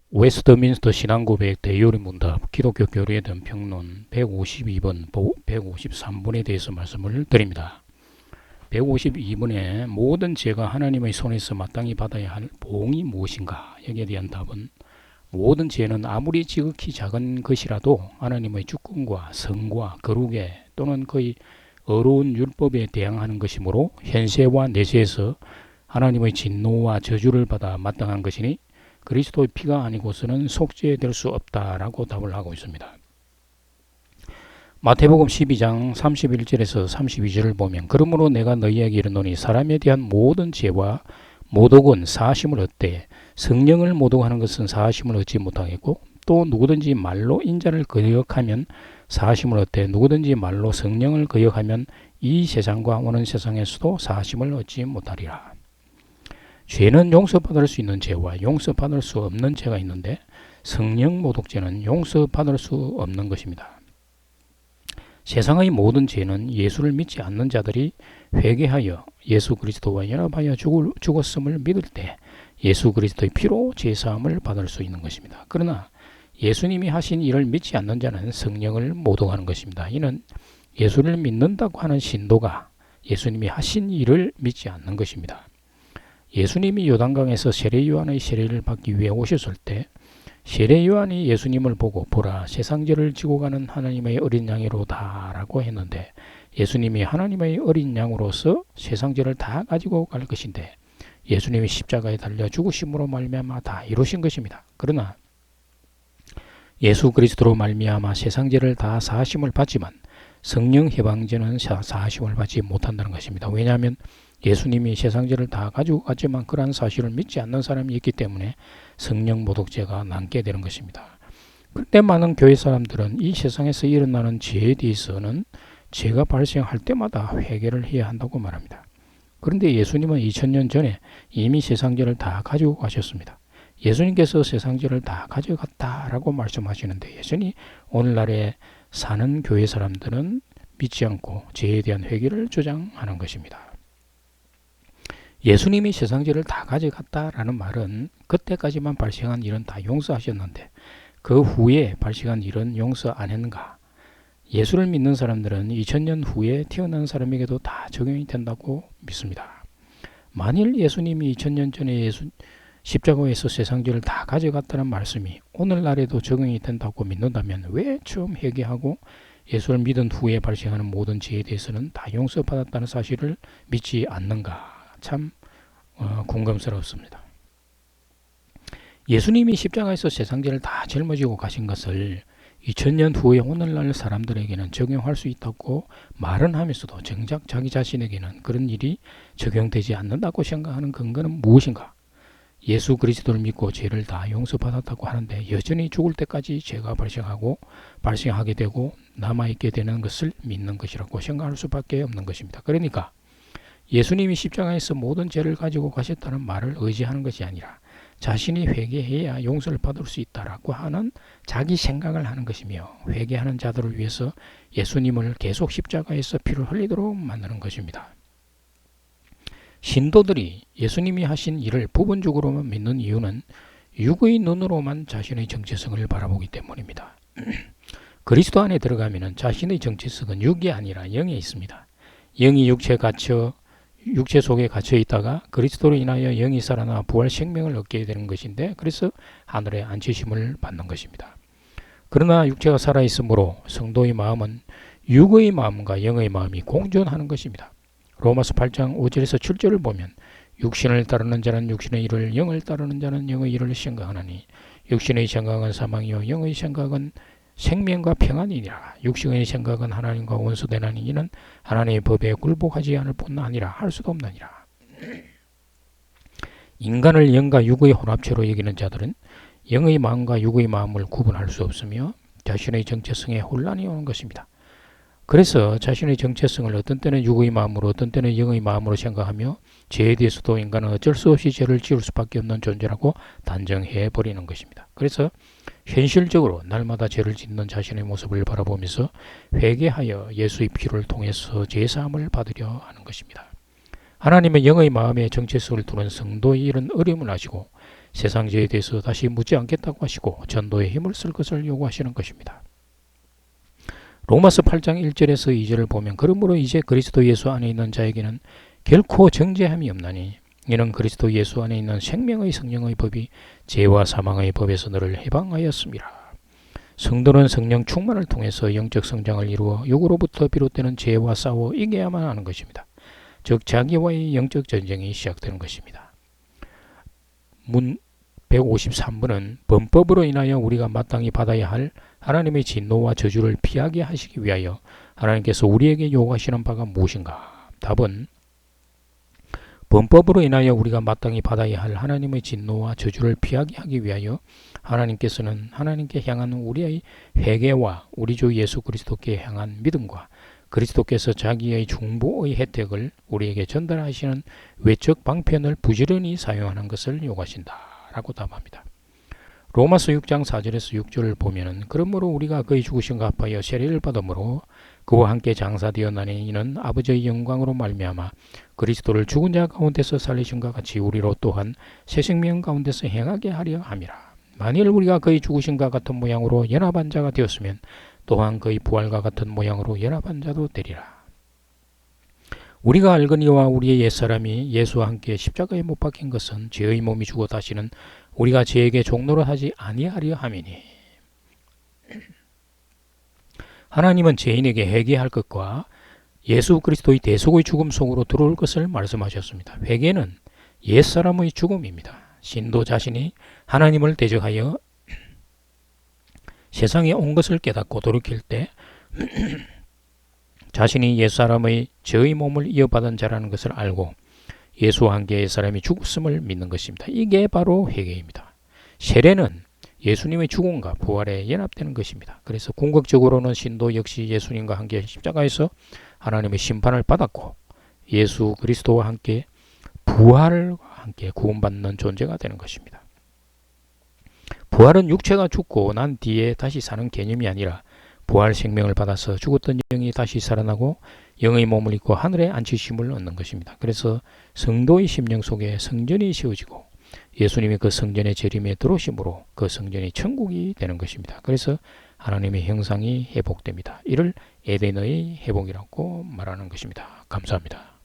웨스트민스터 신앙고백 대요리 문답 기독교 교리에 대한 평론 152번, 153번에 대해서 말씀을 드립니다. 152번에 모든 죄가 하나님의 손에서 마땅히 받아야 할 보응이 무엇인가? 여기에 대한 답은 모든 죄는 아무리 지극히 작은 것이라도 하나님의 주권과 성과 거룩에 또는 그의 어려운 율법에 대항하는 것이므로 현세와 내세에서 하나님의 진노와 저주를 받아 마땅한 것이니 그리스도의 피가 아니고서는 속죄될 수 없다라고 답을 하고 있습니다. 마태복음 12장 31절에서 32절을 보면 그러므로 내가 너희에게 이르노니 사람에 대한 모든 죄와 모독은 사하심을 얻되 성령을 모독하는 것은 사하심을 얻지 못하겠고 또 누구든지 말로 인자를 거역하면 사하심을 얻되 누구든지 말로 성령을 거역하면 이 세상과 오는 세상에서도 사하심을 얻지 못하리라. 죄는 용서받을 수 있는 죄와 용서받을 수 없는 죄가 있는데 성령 모독죄는 용서받을 수 없는 것입니다. 세상의 모든 죄는 예수를 믿지 않는 자들이 회개하여 예수 그리스도와 연합하여 죽었음을 믿을 때 예수 그리스도의 피로 죄사함을 받을 수 있는 것입니다. 그러나 예수님이 하신 일을 믿지 않는 자는 성령을 모독하는 것입니다. 이는 예수를 믿는다고 하는 신도가 예수님이 하신 일을 믿지 않는 것입니다. 예수님이 요단강에서 세례요한의 세례를 받기 위해 오셨을 때 세례요한이 예수님을 보고 보라 세상죄를 지고 가는 하나님의 어린 양이로다 라고 했는데 예수님이 하나님의 어린 양으로서 세상죄를 다 가지고 갈 것인데 예수님이 십자가에 달려 죽으심으로 말미암아 다 이루신 것입니다. 그러나 예수 그리스도로 말미암아 세상죄를 다 사하심을 받지만 성령 해방죄는 사하심을 받지 못한다는 것입니다. 왜냐하면 예수님이 세상죄를 다 가지고 갔지만 그러한 사실을 믿지 않는 사람이 있기 때문에 성령 모독죄가 남게 되는 것입니다. 그런데 많은 교회 사람들은 이 세상에서 일어나는 죄에 대해서는 죄가 발생할 때마다 회개를 해야 한다고 말합니다. 그런데 예수님은 2000년 전에 이미 세상죄를 다 가지고 가셨습니다. 예수님께서 세상죄를 다 가져갔다라고 말씀하시는데 여전히 오늘날에 사는 교회 사람들은 믿지 않고 죄에 대한 회개를 주장하는 것입니다. 예수님이 세상죄를 다 가져갔다라는 말은 그때까지만 발생한 일은 다 용서하셨는데 그 후에 발생한 일은 용서 안 했는가? 예수를 믿는 사람들은 2000년 후에 태어난 사람에게도 다 적용이 된다고 믿습니다. 만일 예수님이 2000년 전에 십자가에서 세상죄를 다 가져갔다는 말씀이 오늘날에도 적용이 된다고 믿는다면 왜 처음 회개하고 예수를 믿은 후에 발생하는 모든 죄에 대해서는 다 용서받았다는 사실을 믿지 않는가? 참 궁금스럽습니다. 예수님이 십자가에서 세상죄를 다 짊어지고 가신 것을 2000년 후에 오늘날 사람들에게는 적용할 수 있다고 말은 하면서도 정작 자기 자신에게는 그런 일이 적용되지 않는다고 생각하는 근거는 무엇인가? 예수 그리스도를 믿고 죄를 다 용서받았다고 하는데 여전히 죽을 때까지 죄가 발생하게 되고 남아있게 되는 것을 믿는 것이라고 생각할 수밖에 없는 것입니다. 그러니까 예수님이 십자가에서 모든 죄를 가지고 가셨다는 말을 의지하는 것이 아니라 자신이 회개해야 용서를 받을 수 있다라고 하는 자기 생각을 하는 것이며 회개하는 자들을 위해서 예수님을 계속 십자가에서 피를 흘리도록 만드는 것입니다. 신도들이 예수님이 하신 일을 부분적으로만 믿는 이유는 육의 눈으로만 자신의 정체성을 바라보기 때문입니다. 그리스도 안에 들어가면 자신의 정체성은 육이 아니라 영에 있습니다. 영이 육체 속에 갇혀 있다가 그리스도로 인하여 영이 살아나 부활 생명을 얻게 되는 것인데 그래서 하늘에 앉히심을 받는 것입니다. 그러나 육체가 살아있으므로 성도의 마음은 육의 마음과 영의 마음이 공존하는 것입니다. 로마서 8장 5절에서 7절을 보면 육신을 따르는 자는 육신의 일을 영을 따르는 자는 영의 일을 생각하나니 육신의 생각은 사망이요 영의 생각은 생명과 평안이니라. 육신의 생각은 하나님과 원수되나니 이는 하나님의 법에 굴복하지 않을 뿐 아니라 할 수도 없느니라. 인간을 영과 육의 혼합체로 여기는 자들은 영의 마음과 육의 마음을 구분할 수 없으며 자신의 정체성에 혼란이 오는 것입니다. 그래서 자신의 정체성을 어떤 때는 육의 마음으로 어떤 때는 영의 마음으로 생각하며 죄에 대해서도 인간은 어쩔 수 없이 죄를 지을 수밖에 없는 존재라고 단정해 버리는 것입니다. 그래서 현실적으로 날마다 죄를 짓는 자신의 모습을 바라보면서 회개하여 예수의 피를 통해서 죄사함을 받으려 하는 것입니다. 하나님의 영의 마음에 정체성을 두는 성도의 이런 어려움을 아시고 세상 죄에 대해서 다시 묻지 않겠다고 하시고 전도에 힘을 쓸 것을 요구하시는 것입니다. 로마서 8장 1절에서 2절을 보면 그러므로 이제 그리스도 예수 안에 있는 자에게는 결코 정죄함이 없나니 이는 그리스도 예수 안에 있는 생명의 성령의 법이 죄와 사망의 법에서 너를 해방하였습니다. 성도는 성령 충만을 통해서 영적 성장을 이루어 육으로부터 비롯되는 죄와 싸워 이겨야만 하는 것입니다. 즉 자기와의 영적 전쟁이 시작되는 것입니다. 문 153번은 범법으로 인하여 우리가 마땅히 받아야 할 하나님의 진노와 저주를 피하게 하시기 위하여 하나님께서 우리에게 요구하시는 바가 무엇인가? 답은 범법으로 인하여 우리가 마땅히 받아야 할 하나님의 진노와 저주를 피하게 하기 위하여 하나님께서는 하나님께 향한 우리의 회개와 우리 주 예수 그리스도께 향한 믿음과 그리스도께서 자기의 중보의 혜택을 우리에게 전달하시는 외적 방편을 부지런히 사용하는 것을 요구하신다 라고 답합니다. 로마서 6장 4절에서 6절을 보면은 그러므로 우리가 그의 죽으심과 합하여 세례를 받음으로 그와 함께 장사되었나니 이는 아버지의 영광으로 말미암아 그리스도를 죽은 자 가운데서 살리심과 같이 우리로 또한 새 생명 가운데서 행하게 하려 함이라. 만일 우리가 그의 죽으심과 같은 모양으로 연합한 자가 되었으면 또한 그의 부활과 같은 모양으로 연합한 자도 되리라. 우리가 알거니와 우리의 옛사람이 예수와 함께 십자가에 못 박힌 것은 죄의 몸이 죽어 다시는 우리가 죄에게 종노릇하지 아니하려 함이니 하나님은 죄인에게 회개할 것과 예수 그리스도의 대속의 죽음 속으로 들어올 것을 말씀하셨습니다. 회개는 옛사람의 죽음입니다. 신도 자신이 하나님을 대적하여 세상에 온 것을 깨닫고 돌이킬 때 자신이 옛사람의 죄의 몸을 이어받은 자라는 것을 알고 예수와 함께 옛사람이 죽었음을 믿는 것입니다. 이게 바로 회개입니다. 세례는 예수님의 죽음과 부활에 연합되는 것입니다. 그래서 궁극적으로는 신도 역시 예수님과 함께 십자가에서 하나님의 심판을 받았고 예수 그리스도와 함께 부활과 함께 구원받는 존재가 되는 것입니다. 부활은 육체가 죽고 난 뒤에 다시 사는 개념이 아니라 부활 생명을 받아서 죽었던 영이 다시 살아나고 영의 몸을 입고 하늘에 앉히심을 얻는 것입니다. 그래서 성도의 심령 속에 성전이 세워지고 예수님이 그 성전의 재림에 들어오심으로 그 성전이 천국이 되는 것입니다. 그래서 하나님의 형상이 회복됩니다. 이를 에덴의 회복이라고 말하는 것입니다. 감사합니다.